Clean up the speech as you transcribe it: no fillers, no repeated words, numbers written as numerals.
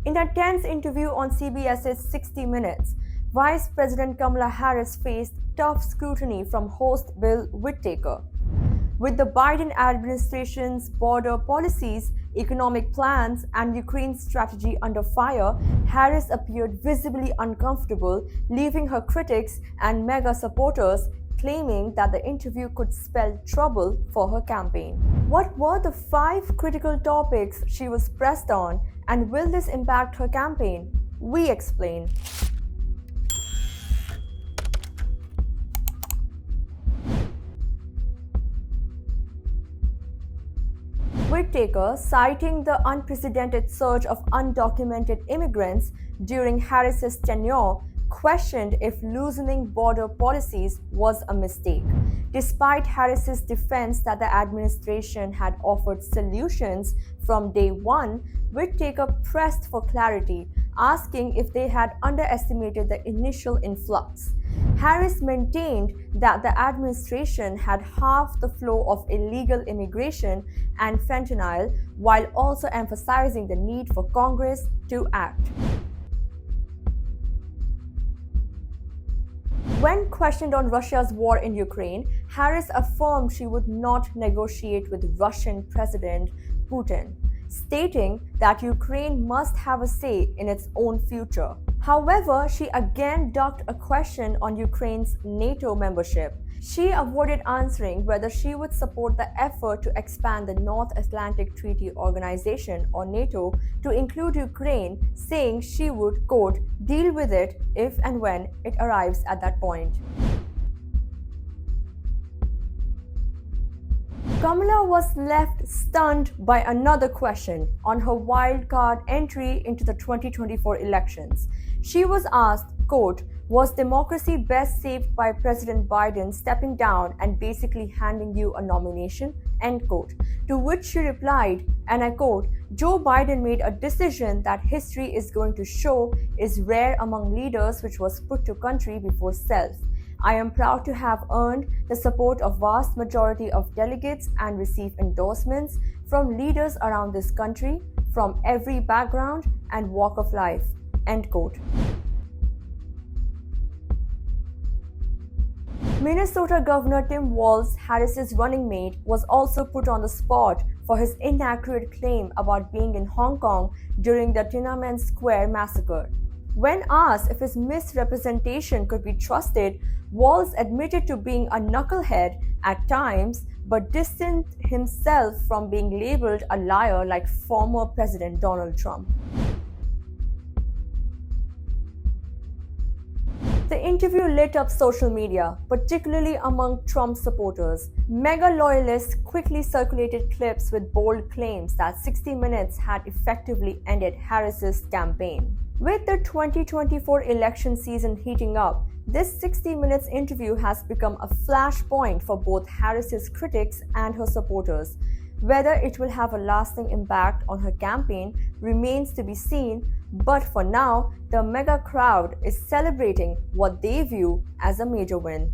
In a tense interview on CBS's 60 Minutes, Vice President Kamala Harris faced tough scrutiny from host Bill Whittaker. With the Biden administration's border policies, economic plans, and Ukraine's strategy under fire, Harris appeared visibly uncomfortable, leaving her critics and mega supporters claiming that the interview could spell trouble for her campaign. What were the 5 critical topics she was pressed on, and will this impact her campaign? We explain. Whittaker, citing the unprecedented surge of undocumented immigrants during Harris's tenure, questioned if loosening border policies was a mistake. Despite Harris's defense that the administration had offered solutions from day one, Whittaker pressed for clarity, asking if they had underestimated the initial influx. Harris maintained that the administration had halved the flow of illegal immigration and fentanyl, while also emphasizing the need for Congress to act. When questioned on Russia's war in Ukraine, Harris affirmed she would not negotiate with Russian President Putin, stating that Ukraine must have a say in its own future. However, she again ducked a question on Ukraine's NATO membership. She avoided answering whether she would support the effort to expand the North Atlantic Treaty Organization or NATO to include Ukraine, saying she would, quote, deal with it if and when it arrives at that point. Kamala was left stunned by another question on her wildcard entry into the 2024 elections. She was asked, quote, was democracy best saved by President Biden stepping down and basically handing you a nomination, end quote. To which she replied, and I quote, Joe Biden made a decision that history is going to show is rare among leaders, which was put to country before self. I am proud to have earned the support of vast majority of delegates and receive endorsements from leaders around this country from every background and walk of life, end quote. Minnesota Governor Tim Walz, Harris's running mate, was also put on the spot for his inaccurate claim about being in Hong Kong during the Tiananmen Square massacre. When asked if his misrepresentation could be trusted, Walz admitted to being a knucklehead at times, but distanced himself from being labeled a liar like former President Donald Trump. The interview lit up social media, particularly among Trump supporters. Mega loyalists quickly circulated clips with bold claims that 60 Minutes had effectively ended Harris's campaign. With the 2024 election season heating up, this 60 Minutes interview has become a flashpoint for both Harris's critics and her supporters. Whether it will have a lasting impact on her campaign remains to be seen, but for now, the mega crowd is celebrating what they view as a major win.